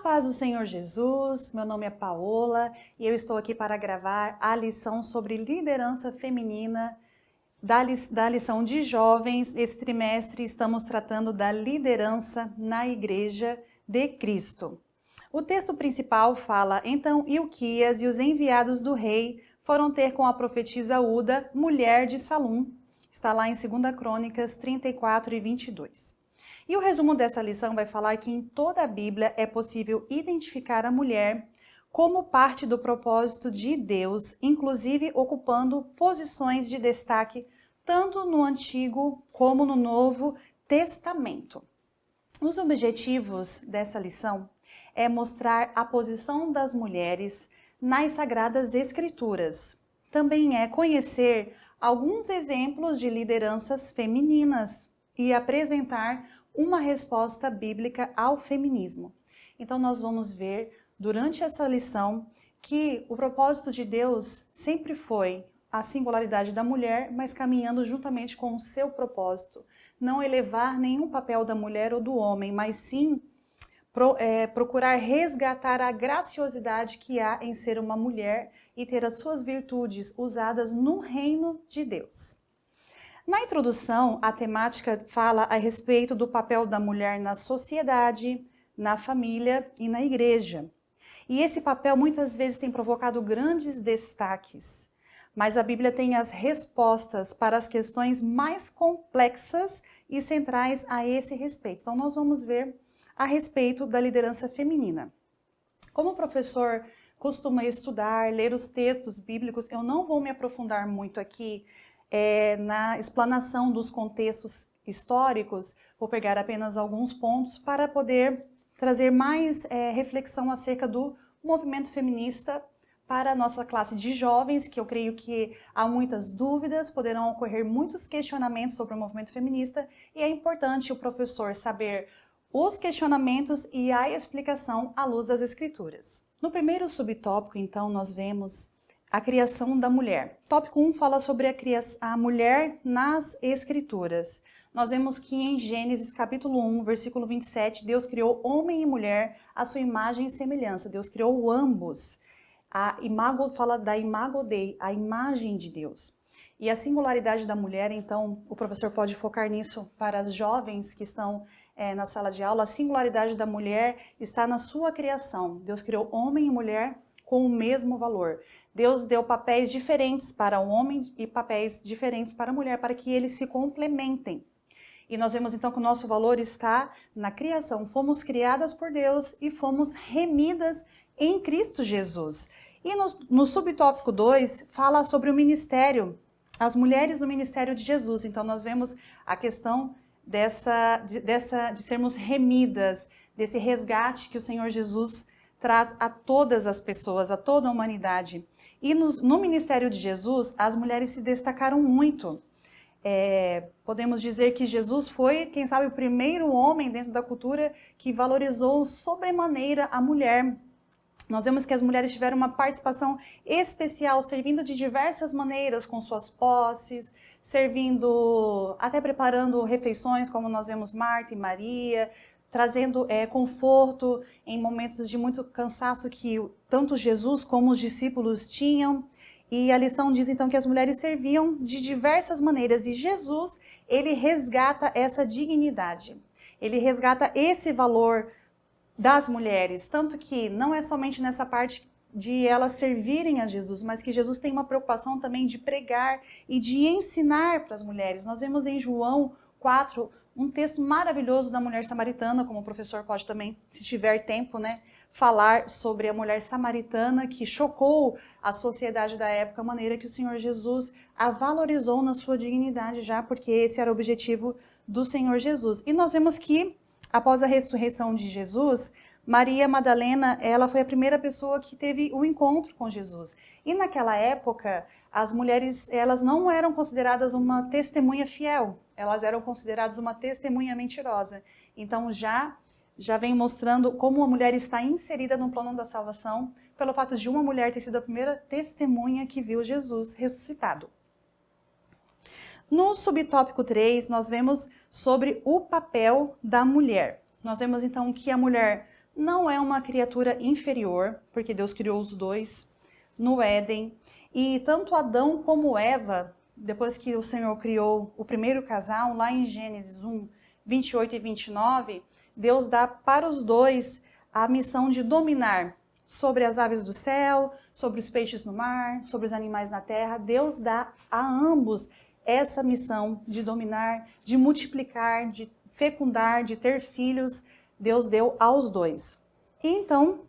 paz do Senhor Jesus, meu nome é Paola e eu estou aqui para gravar a lição sobre liderança feminina da lição de jovens. Esse trimestre estamos tratando da liderança na Igreja de Cristo. O texto principal fala: então Ilquias e os enviados do rei foram ter com a profetisa Uda, mulher de Salum. Está lá em 2 Crônicas 34 e 22. E o resumo dessa lição vai falar que em toda a Bíblia é possível identificar a mulher como parte do propósito de Deus, inclusive ocupando posições de destaque tanto no Antigo como no Novo Testamento. Os objetivos dessa lição é mostrar a posição das mulheres nas Sagradas Escrituras. Também é conhecer alguns exemplos de lideranças femininas e apresentar uma resposta bíblica ao feminismo. Então nós vamos ver durante essa lição que o propósito de Deus sempre foi a singularidade da mulher, mas caminhando juntamente com o seu propósito. Não elevar nenhum papel da mulher ou do homem, mas sim procurar resgatar a graciosidade que há em ser uma mulher e ter as suas virtudes usadas no reino de Deus. Na introdução, a temática fala a respeito do papel da mulher na sociedade, na família e na igreja. E esse papel muitas vezes tem provocado grandes destaques, mas a Bíblia tem as respostas para as questões mais complexas e centrais a esse respeito. Então nós vamos ver a respeito da liderança feminina. Como o professor costuma estudar, ler os textos bíblicos, eu não vou me aprofundar muito aqui na explanação dos contextos históricos. Vou pegar apenas alguns pontos para poder trazer mais reflexão acerca do movimento feminista para a nossa classe de jovens, que eu creio que há muitas dúvidas, poderão ocorrer muitos questionamentos sobre o movimento feminista, e é importante o professor saber os questionamentos e a explicação à luz das Escrituras. No primeiro subtópico, então, nós vemos a criação da mulher. Tópico 1 fala sobre a mulher nas Escrituras. Nós vemos que em Gênesis capítulo 1, versículo 27, Deus criou homem e mulher à sua imagem e semelhança. Deus criou ambos. A imago fala da imago Dei, a imagem de Deus. E a singularidade da mulher, então, o professor pode focar nisso para as jovens que estão na sala de aula. A singularidade da mulher está na sua criação. Deus criou homem e mulher com o mesmo valor. Deus deu papéis diferentes para o homem e papéis diferentes para a mulher, para que eles se complementem. E nós vemos então que o nosso valor está na criação. Fomos criadas por Deus e fomos remidas em Cristo Jesus. E no subtópico 2 fala sobre o ministério, as mulheres no ministério de Jesus. Então nós vemos a questão de sermos remidas, desse resgate que o Senhor Jesus traz a todas as pessoas, a toda a humanidade. E no ministério de Jesus, as mulheres se destacaram muito. Podemos dizer que Jesus foi, quem sabe, o primeiro homem dentro da cultura que valorizou sobremaneira a mulher. Nós vemos que as mulheres tiveram uma participação especial, servindo de diversas maneiras, com suas posses, servindo, até preparando refeições, como nós vemos Marta e Maria, trazendo conforto em momentos de muito cansaço que tanto Jesus como os discípulos tinham. E a lição diz então que as mulheres serviam de diversas maneiras, e Jesus, ele resgata essa dignidade, ele resgata esse valor das mulheres, tanto que não é somente nessa parte de elas servirem a Jesus, mas que Jesus tem uma preocupação também de pregar e de ensinar para as mulheres. Nós vemos em João 4 um texto maravilhoso da mulher samaritana, como o professor pode também, se tiver tempo, falar sobre a mulher samaritana que chocou a sociedade da época, a maneira que o Senhor Jesus a valorizou na sua dignidade já, porque esse era o objetivo do Senhor Jesus. E nós vemos que, após a ressurreição de Jesus, Maria Madalena, ela foi a primeira pessoa que teve o encontro com Jesus. E naquela época, as mulheres, elas não eram consideradas uma testemunha fiel, elas eram consideradas uma testemunha mentirosa. Então já vem mostrando como a mulher está inserida no plano da salvação, pelo fato de uma mulher ter sido a primeira testemunha que viu Jesus ressuscitado. No subtópico 3, nós vemos sobre o papel da mulher. Nós vemos então que a mulher não é uma criatura inferior, porque Deus criou os dois no Éden. E tanto Adão como Eva, depois que o Senhor criou o primeiro casal, lá em Gênesis 1, 28 e 29, Deus dá para os dois a missão de dominar sobre as aves do céu, sobre os peixes no mar, sobre os animais na terra. Deus dá a ambos essa missão de dominar, de multiplicar, de fecundar, de ter filhos. Deus deu aos dois. E então,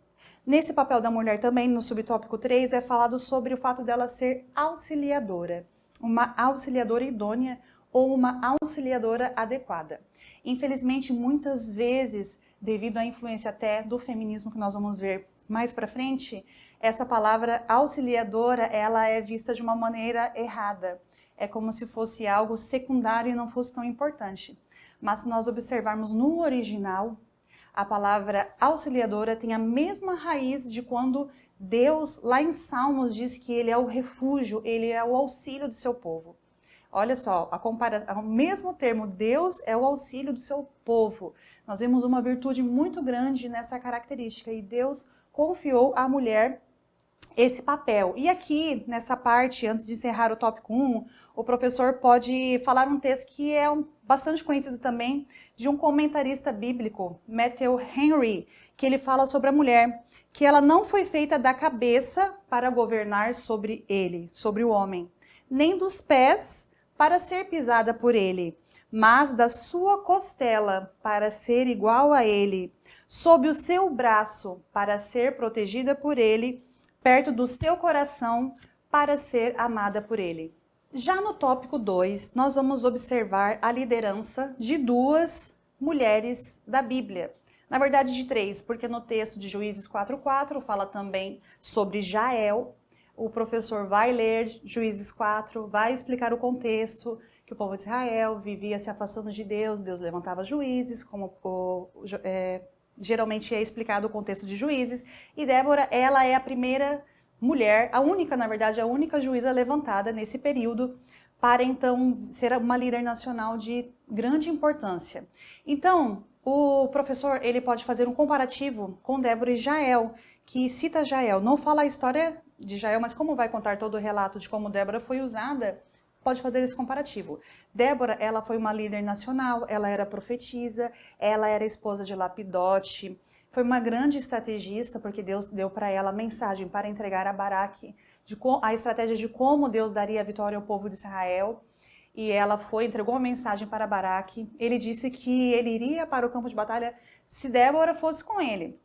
nesse papel da mulher também, no subtópico 3, é falado sobre o fato dela ser auxiliadora, uma auxiliadora idônea ou uma auxiliadora adequada. Infelizmente, muitas vezes, devido à influência até do feminismo que nós vamos ver mais para frente, essa palavra auxiliadora, ela é vista de uma maneira errada. É como se fosse algo secundário e não fosse tão importante. Mas se nós observarmos no original, a palavra auxiliadora tem a mesma raiz de quando Deus, lá em Salmos, diz que Ele é o refúgio, Ele é o auxílio do seu povo. Olha só, o mesmo termo, Deus é o auxílio do seu povo. Nós vemos uma virtude muito grande nessa característica e Deus confiou à mulher esse papel. E aqui, nessa parte, antes de encerrar o tópico 1, o professor pode falar um texto que é bastante conhecido também, de um comentarista bíblico, Matthew Henry, que ele fala sobre a mulher, que ela não foi feita da cabeça para governar sobre ele, sobre o homem, nem dos pés para ser pisada por ele, mas da sua costela para ser igual a ele, sob o seu braço para ser protegida por ele, perto do seu coração para ser amada por ele. Já no tópico 2, nós vamos observar a liderança de duas mulheres da Bíblia. Na verdade, de 3, porque no texto de Juízes 4:4 fala também sobre Jael. O professor vai ler Juízes 4, vai explicar o contexto, que o povo de Israel vivia se afastando de Deus, Deus levantava juízes, como geralmente é explicado o contexto de Juízes, e Débora, ela é a primeira mulher, a única, na verdade, a única juíza levantada nesse período, para então ser uma líder nacional de grande importância. Então, o professor, ele pode fazer um comparativo com Débora e Jael, que cita Jael, não fala a história de Jael, mas como vai contar todo o relato de como Débora foi usada, pode fazer esse comparativo. Débora, ela foi uma líder nacional, ela era profetisa, ela era esposa de Lapidote, foi uma grande estrategista, porque Deus deu para ela a mensagem para entregar a Baraque, a estratégia de como Deus daria a vitória ao povo de Israel. E ela entregou uma mensagem para Baraque. Ele disse que ele iria para o campo de batalha se Débora fosse com ele.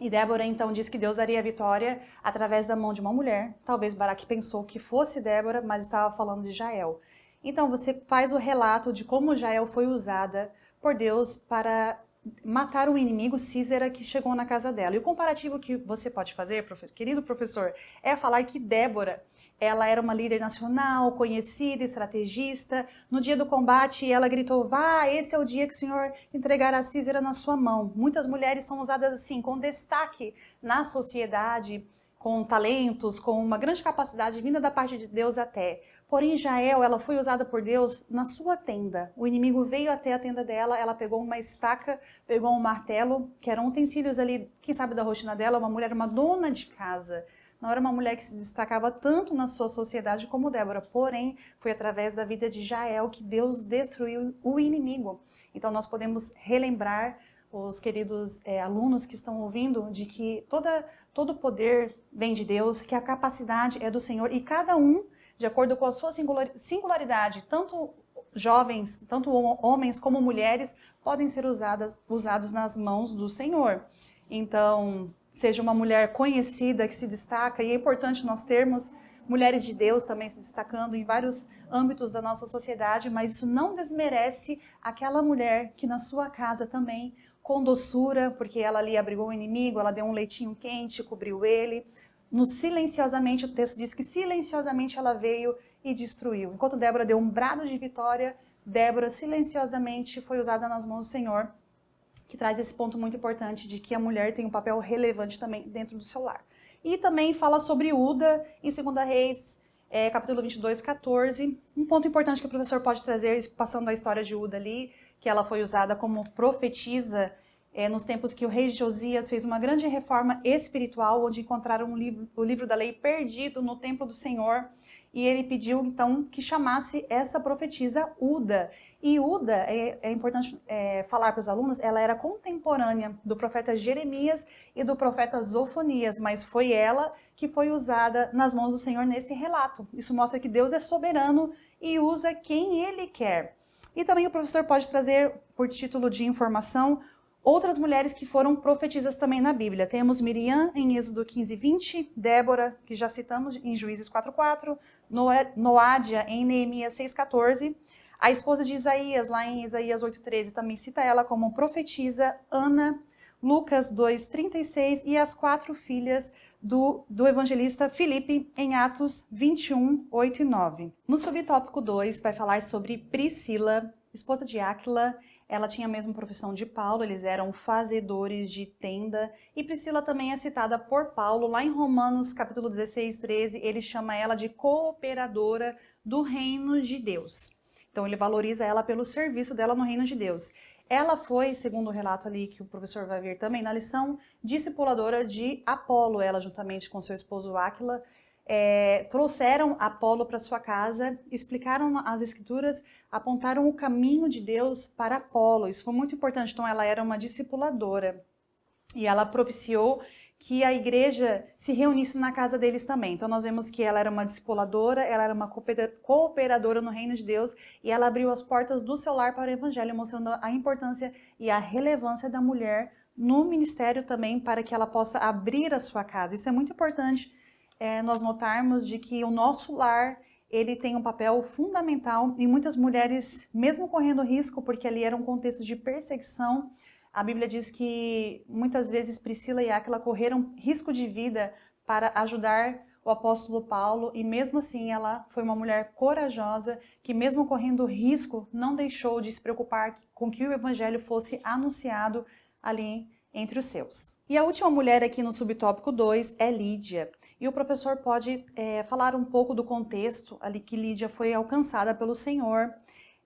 E Débora então disse que Deus daria a vitória através da mão de uma mulher. Talvez Baraque pensou que fosse Débora, mas estava falando de Jael. Então você faz o relato de como Jael foi usada por Deus para matar o inimigo Sísera que chegou na casa dela. E o comparativo que você pode fazer, querido professor, é falar que Débora, ela era uma líder nacional, conhecida, estrategista. No dia do combate, ela gritou, vá, esse é o dia que o Senhor entregará Sísera na sua mão. Muitas mulheres são usadas assim, com destaque na sociedade, com talentos, com uma grande capacidade vinda da parte de Deus até. Porém, Jael, ela foi usada por Deus na sua tenda. O inimigo veio até a tenda dela, ela pegou uma estaca, pegou um martelo, que eram utensílios ali, quem sabe da rotina dela, uma mulher, uma dona de casa. Não era uma mulher que se destacava tanto na sua sociedade como Débora, porém, foi através da vida de Jael que Deus destruiu o inimigo. Então, nós podemos relembrar os queridos alunos que estão ouvindo de que todo poder vem de Deus, que a capacidade é do Senhor e cada um, de acordo com a sua singularidade, tanto jovens, tanto homens como mulheres, podem ser usados nas mãos do Senhor. Então, seja uma mulher conhecida, que se destaca, e é importante nós termos mulheres de Deus também se destacando em vários âmbitos da nossa sociedade, mas isso não desmerece aquela mulher que na sua casa também, com doçura, porque ela ali abrigou o inimigo, ela deu um leitinho quente, cobriu ele, silenciosamente, o texto diz que silenciosamente ela veio e destruiu. Enquanto Débora deu um brado de vitória, Débora silenciosamente foi usada nas mãos do Senhor, que traz esse ponto muito importante de que a mulher tem um papel relevante também dentro do seu lar. E também fala sobre Uda, em 2 Reis, capítulo 22, 14. Um ponto importante que o professor pode trazer, passando a história de Uda ali, que ela foi usada como profetisa nos tempos que o rei Josias fez uma grande reforma espiritual, onde encontraram o livro da lei perdido no templo do Senhor, e ele pediu então que chamasse essa profetisa Uda. E Uda, é importante falar para os alunos, ela era contemporânea do profeta Jeremias e do profeta Zofonias, mas foi ela que foi usada nas mãos do Senhor nesse relato. Isso mostra que Deus é soberano e usa quem Ele quer. E também o professor pode trazer, por título de informação, outras mulheres que foram profetisas também na Bíblia. Temos Miriam em Êxodo 15:20, Débora, que já citamos em Juízes 4:4, Noádia em Neemias 6:14, a esposa de Isaías, lá em Isaías 8:13, também cita ela como profetisa, Ana, Lucas 2:36, e as 4 filhas do evangelista Filipe em Atos 21:8 e 9. No subtópico 2 vai falar sobre Priscila, esposa de Áquila. Ela tinha a mesma profissão de Paulo, eles eram fazedores de tenda. E Priscila também é citada por Paulo, lá em Romanos capítulo 16:13, ele chama ela de cooperadora do reino de Deus. Então ele valoriza ela pelo serviço dela no reino de Deus. Ela foi, segundo o relato ali que o professor vai ver também na lição, discipuladora de Apolo. Ela, juntamente com seu esposo Áquila, trouxeram Apolo para sua casa, explicaram as escrituras, apontaram o caminho de Deus para Apolo. Isso foi muito importante. Então ela era uma discipuladora e ela propiciou que a igreja se reunisse na casa deles também. Então nós vemos que ela era uma discipuladora, ela era uma cooperadora no reino de Deus, e ela abriu as portas do seu lar para o evangelho, mostrando a importância e a relevância da mulher no ministério também, para que ela possa abrir a sua casa. Isso é muito importante nós notarmos de que o nosso lar, ele tem um papel fundamental, e muitas mulheres, mesmo correndo risco, porque ali era um contexto de perseguição, a Bíblia diz que muitas vezes Priscila e Áquila correram risco de vida para ajudar o apóstolo Paulo, e mesmo assim ela foi uma mulher corajosa, que mesmo correndo risco, não deixou de se preocupar com que o evangelho fosse anunciado ali entre os seus. E a última mulher aqui no subtópico 2 é Lídia. E o professor pode falar um pouco do contexto ali que Lídia foi alcançada pelo Senhor.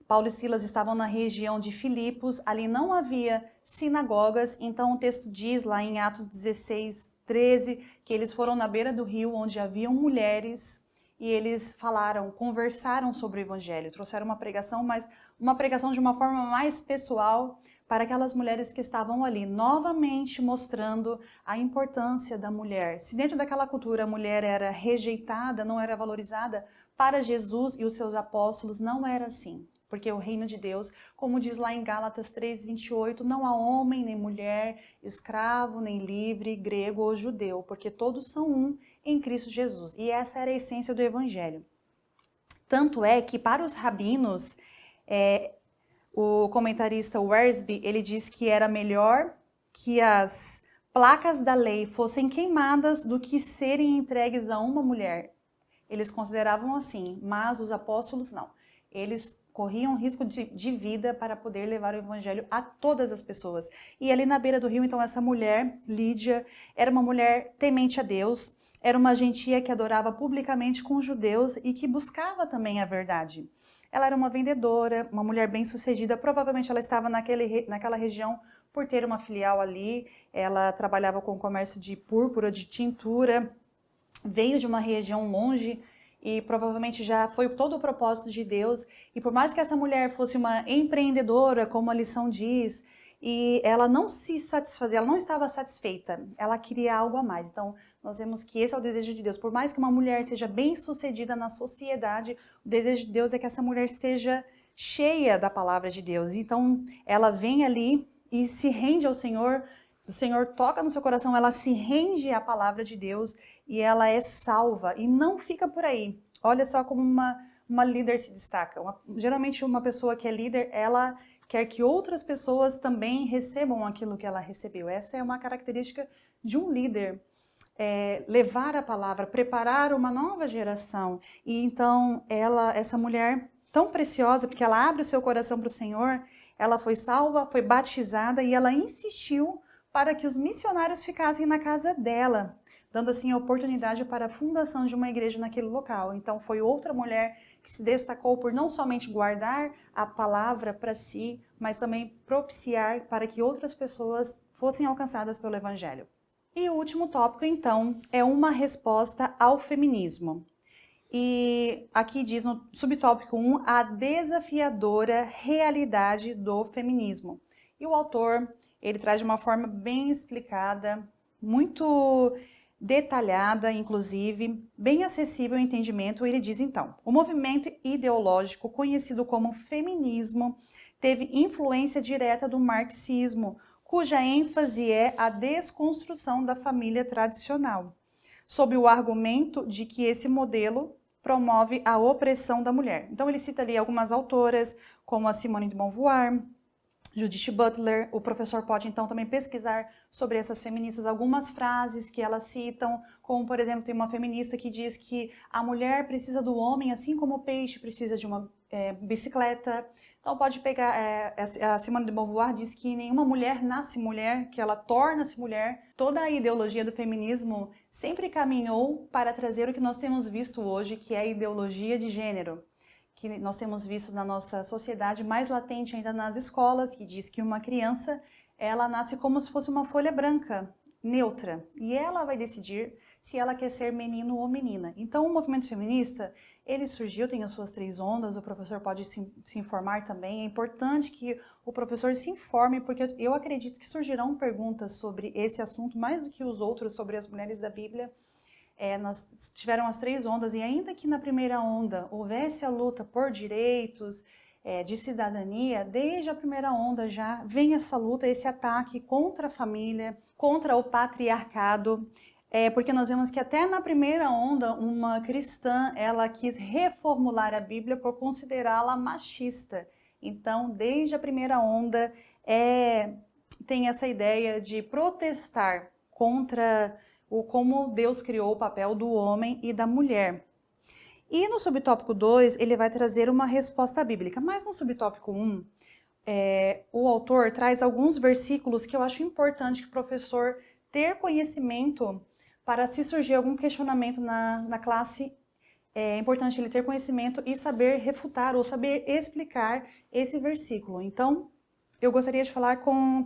Paulo e Silas estavam na região de Filipos, ali não havia sinagogas, então o texto diz lá em Atos 16:13, que eles foram na beira do rio onde haviam mulheres e eles conversaram sobre o evangelho, trouxeram uma pregação, mas uma pregação de uma forma mais pessoal para aquelas mulheres que estavam ali, novamente mostrando a importância da mulher. Se dentro daquela cultura a mulher era rejeitada, não era valorizada, para Jesus e os seus apóstolos não era assim. Porque o reino de Deus, como diz lá em Gálatas 3:28, não há homem nem mulher, escravo nem livre, grego ou judeu, porque todos são um em Cristo Jesus. E essa era a essência do evangelho. Tanto é que para os rabinos, o comentarista Wiersbe, ele diz que era melhor que as placas da lei fossem queimadas do que serem entregues a uma mulher. Eles consideravam assim, mas os apóstolos não. Eles corriam risco de vida para poder levar o evangelho a todas as pessoas. E ali na beira do rio, então, essa mulher, Lídia, era uma mulher temente a Deus, era uma gentia que adorava publicamente com os judeus e que buscava também a verdade. Ela era uma vendedora, uma mulher bem-sucedida, provavelmente ela estava naquela região por ter uma filial ali, ela trabalhava com o comércio de púrpura, de tintura, veio de uma região longe, e provavelmente já foi todo o propósito de Deus. E por mais que essa mulher fosse uma empreendedora, como a lição diz, e ela não se satisfazia, ela não estava satisfeita, ela queria algo a mais. Então, nós vemos que esse é o desejo de Deus. Por mais que uma mulher seja bem-sucedida na sociedade, o desejo de Deus é que essa mulher seja cheia da palavra de Deus. Então, ela vem ali e se rende ao Senhor, o Senhor toca no seu coração, ela se rende à palavra de Deus e ela é salva e não fica por aí. Olha só como uma líder se destaca. Geralmente uma pessoa que é líder, ela quer que outras pessoas também recebam aquilo que ela recebeu. Essa é uma característica de um líder. Levar a palavra, preparar uma nova geração. E então essa mulher tão preciosa, porque ela abre o seu coração para o Senhor, ela foi salva, foi batizada e ela insistiu para que os missionários ficassem na casa dela. dando assim a oportunidade para a fundação de uma igreja naquele local. Então foi outra mulher que se destacou por não somente guardar a palavra para si, mas também propiciar para que outras pessoas fossem alcançadas pelo evangelho. E o último tópico, então, é uma resposta ao feminismo. E aqui diz no subtópico 1, a desafiadora realidade do feminismo. E o autor, ele traz de uma forma bem explicada, muito detalhada, inclusive, bem acessível ao entendimento. Ele diz então: o movimento ideológico conhecido como feminismo teve influência direta do marxismo, cuja ênfase é a desconstrução da família tradicional, sob o argumento de que esse modelo promove a opressão da mulher. Então ele cita ali algumas autoras, como a Simone de Beauvoir, Judith Butler. O professor pode então também pesquisar sobre essas feministas, algumas frases que elas citam, como por exemplo, tem uma feminista que diz que a mulher precisa do homem assim como o peixe precisa de uma bicicleta. Então pode pegar, a Simone de Beauvoir diz que nenhuma mulher nasce mulher, que ela torna-se mulher. Toda a ideologia do feminismo sempre caminhou para trazer o que nós temos visto hoje, que é a ideologia de gênero, que nós temos visto na nossa sociedade, mais latente ainda nas escolas, que diz que uma criança, ela nasce como se fosse uma folha branca, neutra, e ela vai decidir se ela quer ser menino ou menina. Então, o movimento feminista, ele surgiu, tem as suas 3 ondas, o professor pode se informar também. É importante que o professor se informe, porque eu acredito que surgirão perguntas sobre esse assunto, mais do que os outros, sobre as mulheres da Bíblia. Nós tiveram as 3 ondas, e ainda que na primeira onda houvesse a luta por direitos, de cidadania, desde a primeira onda já vem essa luta, esse ataque contra a família, contra o patriarcado, porque nós vemos que até na primeira onda, uma cristã, ela quis reformular a Bíblia por considerá-la machista. Então, desde a primeira onda, tem essa ideia de protestar contra como Deus criou o papel do homem e da mulher. E no subtópico 2, ele vai trazer uma resposta bíblica, mas no subtópico 1, o autor traz alguns versículos que eu acho importante que o professor ter conhecimento para, se surgir algum questionamento na classe, é importante ele ter conhecimento e saber refutar ou saber explicar esse versículo. Então, eu gostaria de falar com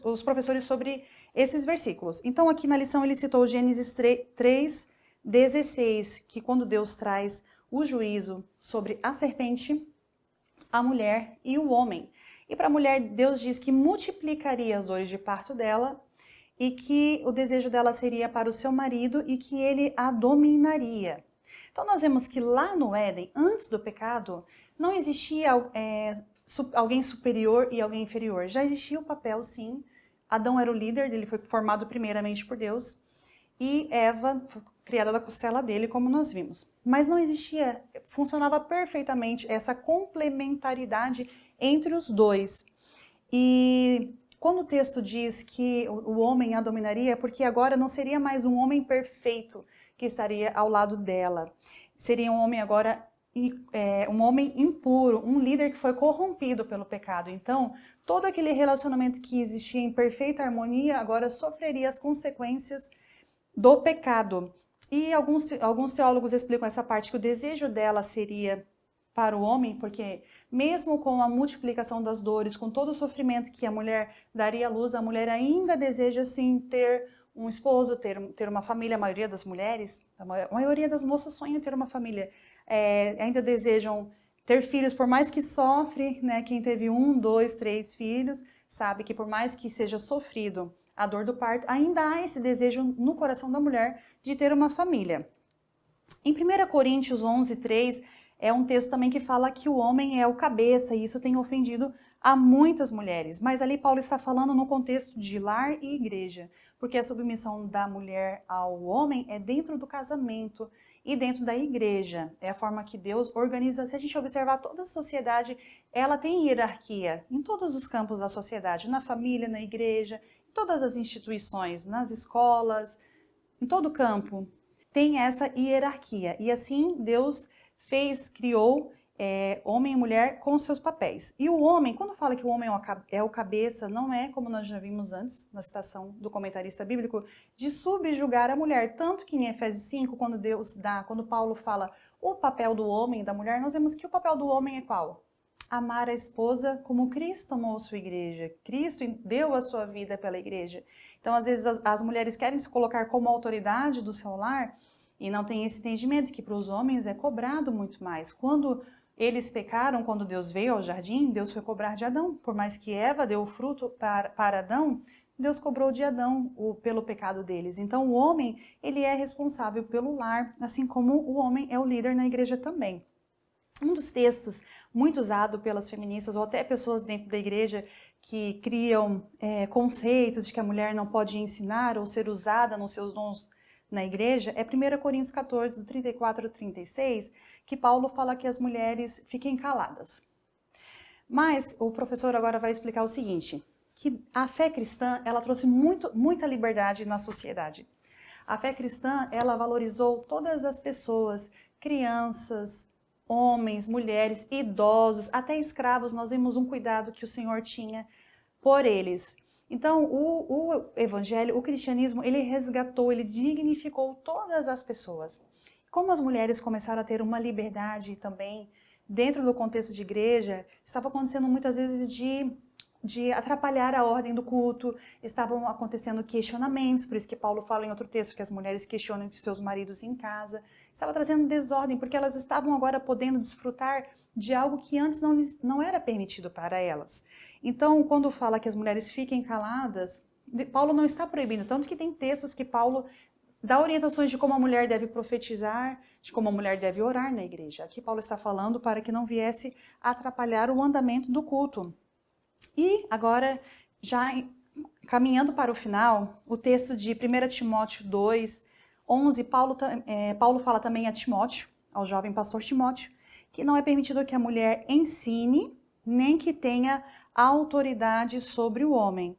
os professores sobre esses versículos. Então, aqui na lição ele citou Gênesis 3:16, que quando Deus traz o juízo sobre a serpente, a mulher e o homem. E para a mulher, Deus diz que multiplicaria as dores de parto dela e que o desejo dela seria para o seu marido e que ele a dominaria. Então nós vemos que lá no Éden, antes do pecado, não existia alguém superior e alguém inferior. Já existia o papel, sim. Adão era o líder, ele foi formado primeiramente por Deus, e Eva foi criada da costela dele, como nós vimos. Mas não existia, funcionava perfeitamente essa complementaridade entre os dois. E quando o texto diz que o homem a dominaria, é porque agora não seria mais um homem perfeito que estaria ao lado dela. Seria um homem agora, um homem impuro, um líder que foi corrompido pelo pecado. Então, todo aquele relacionamento que existia em perfeita harmonia agora sofreria as consequências do pecado. E alguns teólogos explicam essa parte, que o desejo dela seria para o homem, porque mesmo com a multiplicação das dores, com todo o sofrimento que a mulher daria à luz, a mulher ainda deseja sim ter um esposo, ter uma família. A maioria das mulheres, a maioria das moças sonha ter uma família, ainda desejam ter filhos, por mais que sofre, né? Quem teve 1, 2, 3 filhos, sabe que por mais que seja sofrido a dor do parto, ainda há esse desejo no coração da mulher de ter uma família. Em 1 Coríntios 11:3, é um texto também que fala que o homem é o cabeça, e isso tem ofendido a muitas mulheres. Mas ali Paulo está falando no contexto de lar e igreja, porque a submissão da mulher ao homem é dentro do casamento e dentro da igreja. É a forma que Deus organiza. Se a gente observar toda a sociedade, ela tem hierarquia em todos os campos da sociedade, na família, na igreja, em todas as instituições, nas escolas, em todo o campo. Tem essa hierarquia. E assim Deus criou homem e mulher com seus papéis. E o homem, quando fala que o homem é o cabeça, não é, como nós já vimos antes, na citação do comentarista bíblico, de subjugar a mulher. Tanto que em Efésios 5, quando Paulo fala o papel do homem e da mulher, nós vemos que o papel do homem é qual? Amar a esposa como Cristo amou a sua igreja. Cristo deu a sua vida pela igreja. Então, às vezes, as mulheres querem se colocar como autoridade do seu lar e não tem esse entendimento que para os homens é cobrado muito mais. Quando eles pecaram, quando Deus veio ao jardim, Deus foi cobrar de Adão. Por mais que Eva deu o fruto para Adão, Deus cobrou de Adão pelo pecado deles. Então, o homem, ele é responsável pelo lar, assim como o homem é o líder na igreja também. Um dos textos muito usado pelas feministas, ou até pessoas dentro da igreja que criam conceitos de que a mulher não pode ensinar ou ser usada nos seus dons na igreja, é 1 Coríntios 14, do 34 ao 36, que Paulo fala que as mulheres fiquem caladas. Mas o professor agora vai explicar o seguinte, que a fé cristã, ela trouxe muita liberdade na sociedade. A fé cristã, ela valorizou todas as pessoas, crianças, homens, mulheres, idosos, até escravos. Nós vimos um cuidado que o Senhor tinha por eles. Então, o evangelho, o cristianismo, ele resgatou, ele dignificou todas as pessoas. Como as mulheres começaram a ter uma liberdade também dentro do contexto de igreja, estava acontecendo muitas vezes de atrapalhar a ordem do culto, estavam acontecendo questionamentos, por isso que Paulo fala em outro texto que as mulheres questionam de seus maridos em casa, estava trazendo desordem, porque elas estavam agora podendo desfrutar de algo que antes não era permitido para elas. Então, quando fala que as mulheres fiquem caladas, Paulo não está proibindo, tanto que tem textos que Paulo dá orientações de como a mulher deve profetizar, de como a mulher deve orar na igreja. Aqui Paulo está falando para que não viesse a atrapalhar o andamento do culto. E agora, já caminhando para o final, o texto de 1 Timóteo 2, 11, Paulo fala também a Timóteo, ao jovem pastor Timóteo, que não é permitido que a mulher ensine, nem que tenha autoridade sobre o homem.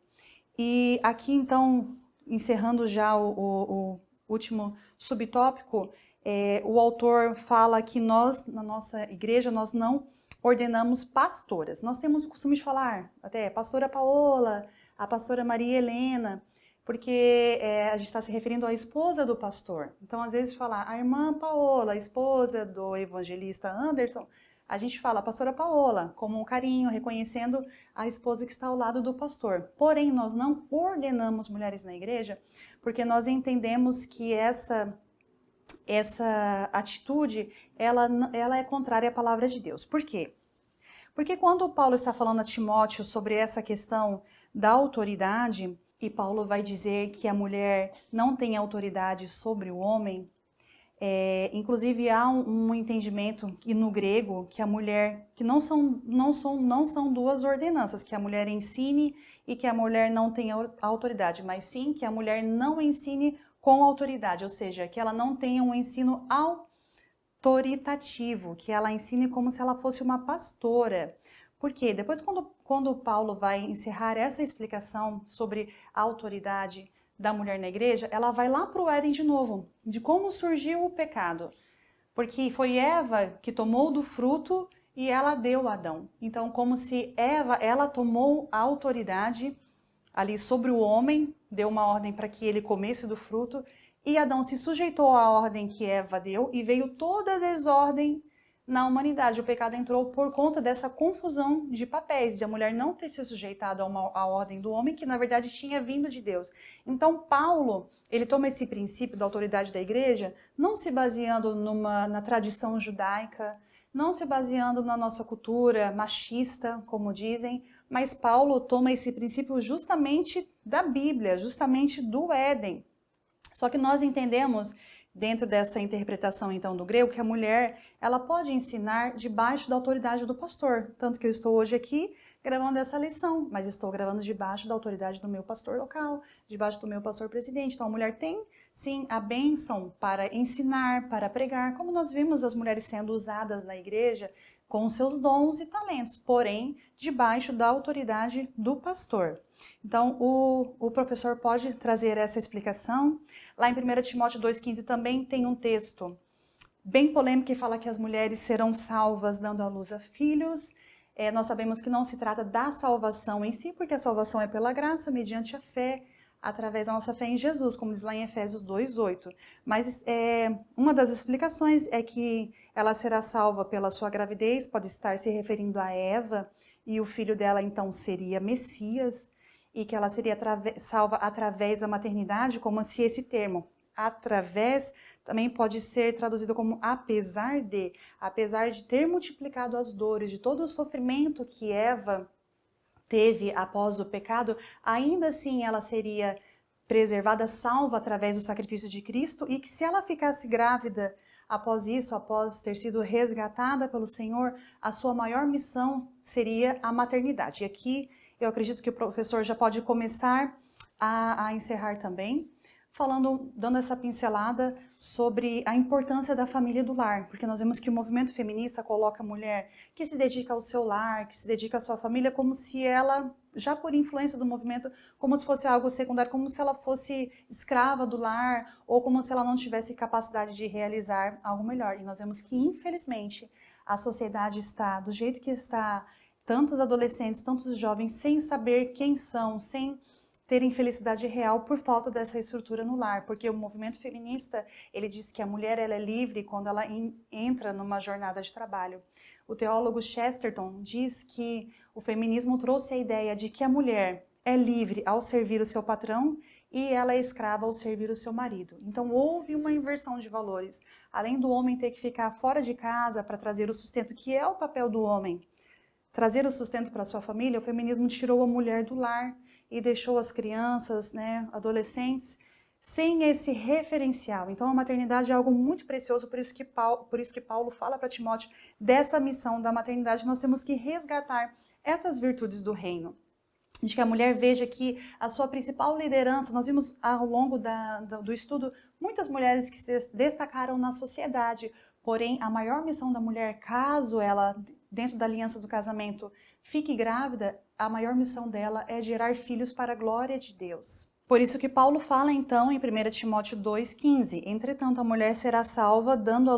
E aqui, então, encerrando já o último subtópico, o autor fala que nós, na nossa igreja, nós não ordenamos pastoras. Nós temos o costume de falar até pastora Paola, a pastora Maria Helena, porque a gente está se referindo à esposa do pastor. Então, às vezes, falar a irmã Paola, a esposa do evangelista Anderson, a gente fala a pastora Paola, como um carinho, reconhecendo a esposa que está ao lado do pastor. Porém, nós não ordenamos mulheres na igreja, porque nós entendemos que essa atitude, ela é contrária à palavra de Deus. Por quê? Porque quando Paulo está falando a Timóteo sobre essa questão da autoridade, e Paulo vai dizer que a mulher não tem autoridade sobre o homem, inclusive há um entendimento que no grego que a mulher, que não são duas ordenanças, que a mulher ensine e que a mulher não tenha autoridade, mas sim que a mulher não ensine com autoridade, ou seja, que ela não tenha um ensino autoritativo, que ela ensine como se ela fosse uma pastora. Por quê? Depois, quando Paulo vai encerrar essa explicação sobre a autoridade da mulher na igreja, ela vai lá para o Éden de novo, de como surgiu o pecado. Porque foi Eva que tomou do fruto e ela deu a Adão. Então, como se ela tomou a autoridade ali sobre o homem, deu uma ordem para que ele comesse do fruto, e Adão se sujeitou à ordem que Eva deu, e veio toda a desordem na humanidade. O pecado entrou por conta dessa confusão de papéis, de a mulher não ter se sujeitado à ordem do homem, que na verdade tinha vindo de Deus. Então Paulo, ele toma esse princípio da autoridade da igreja, não se baseando na tradição judaica, não se baseando na nossa cultura machista, como dizem, mas Paulo toma esse princípio justamente da Bíblia, justamente do Éden. Só que nós entendemos, dentro dessa interpretação então do grego, que a mulher ela pode ensinar debaixo da autoridade do pastor. Tanto que eu estou hoje aqui gravando essa lição, mas estou gravando debaixo da autoridade do meu pastor local, debaixo do meu pastor presidente. Então a mulher tem sim a bênção para ensinar, para pregar, como nós vimos as mulheres sendo usadas na igreja com seus dons e talentos, porém debaixo da autoridade do pastor. Então, o professor pode trazer essa explicação. Lá em 1 Timóteo 2,15 também tem um texto bem polêmica e fala que as mulheres serão salvas dando à luz a filhos. Nós sabemos que não se trata da salvação em si, porque a salvação é pela graça, mediante a fé, através da nossa fé em Jesus, como diz lá em Efésios 2:8. Mas uma das explicações é que ela será salva pela sua gravidez, pode estar se referindo a Eva, e o filho dela então seria Messias, e que ela seria salva através da maternidade, como se esse termo, através, também pode ser traduzido como apesar de ter multiplicado as dores, de todo o sofrimento que Eva teve após o pecado, ainda assim ela seria preservada, salva através do sacrifício de Cristo, e que se ela ficasse grávida após isso, após ter sido resgatada pelo Senhor, a sua maior missão seria a maternidade. E aqui eu acredito que o professor já pode começar a encerrar também, dando essa pincelada sobre a importância da família e do lar, porque nós vemos que o movimento feminista coloca a mulher que se dedica ao seu lar, que se dedica à sua família, como se ela, já por influência do movimento, como se fosse algo secundário, como se ela fosse escrava do lar, ou como se ela não tivesse capacidade de realizar algo melhor. E nós vemos que, infelizmente, a sociedade está do jeito que está, tantos adolescentes, tantos jovens, sem saber quem são, sem terem felicidade real por falta dessa estrutura no lar, porque o movimento feminista, ele diz que a mulher ela é livre quando ela entra numa jornada de trabalho. O teólogo Chesterton diz que o feminismo trouxe a ideia de que a mulher é livre ao servir o seu patrão e ela é escrava ao servir o seu marido. Então houve uma inversão de valores. Além do homem ter que ficar fora de casa para trazer o sustento, que é o papel do homem, trazer o sustento para sua família, o feminismo tirou a mulher do lar e deixou as crianças, adolescentes, sem esse referencial. Então a maternidade é algo muito precioso, por isso que Paulo fala para Timóteo dessa missão da maternidade. Nós temos que resgatar essas virtudes do reino, de que a mulher veja que a sua principal liderança, nós vimos ao longo do estudo muitas mulheres que se destacaram na sociedade, porém a maior missão da mulher, caso ela, dentro da aliança do casamento, fique grávida, a maior missão dela é gerar filhos para a glória de Deus. Por isso que Paulo fala então em 1 Timóteo 2,15, entretanto a mulher será salva dando à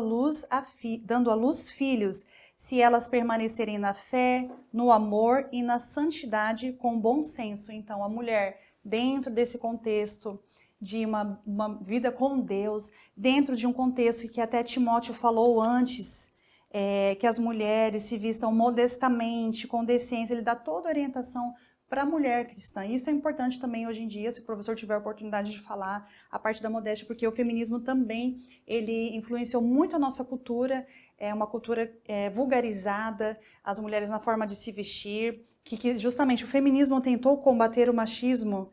luz filhos, se elas permanecerem na fé, no amor e na santidade com bom senso. Então a mulher, dentro desse contexto de uma vida com Deus, dentro de um contexto que até Timóteo falou antes, que as mulheres se vistam modestamente, com decência, ele dá toda a orientação para a mulher cristã. Isso é importante também hoje em dia, se o professor tiver a oportunidade de falar a parte da modéstia, porque o feminismo também, ele influenciou muito a nossa cultura, é uma cultura vulgarizada, as mulheres na forma de se vestir, que justamente o feminismo tentou combater o machismo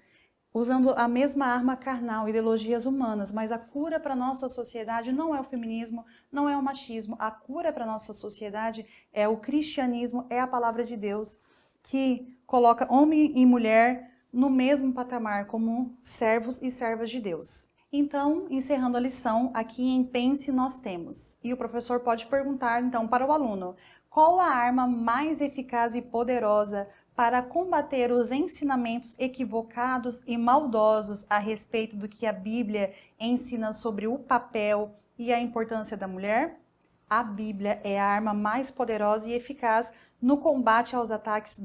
usando a mesma arma carnal, ideologias humanas, mas a cura para a nossa sociedade não é o feminismo, não é o machismo, a cura para a nossa sociedade é o cristianismo, é a palavra de Deus, que coloca homem e mulher no mesmo patamar, como servos e servas de Deus. Então, encerrando a lição, aqui em Pense nós temos, e o professor pode perguntar então para o aluno, qual a arma mais eficaz e poderosa para combater os ensinamentos equivocados e maldosos a respeito do que a Bíblia ensina sobre o papel e a importância da mulher? A Bíblia é a arma mais poderosa e eficaz no combate aos ataques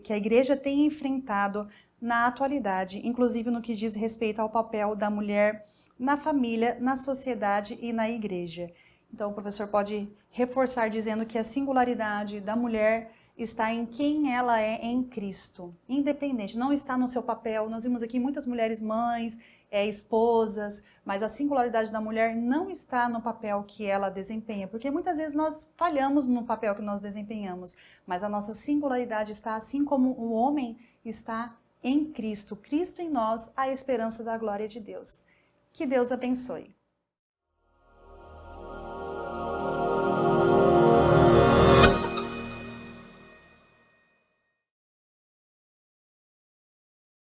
que a igreja tem enfrentado na atualidade, inclusive no que diz respeito ao papel da mulher na família, na sociedade e na igreja. Então o professor pode reforçar dizendo que a singularidade da mulher está em quem ela é em Cristo, independente, não está no seu papel. Nós vimos aqui muitas mulheres mães, esposas, mas a singularidade da mulher não está no papel que ela desempenha, porque muitas vezes nós falhamos no papel que nós desempenhamos, mas a nossa singularidade está assim como o homem está em Cristo, Cristo em nós, a esperança da glória de Deus. Que Deus abençoe.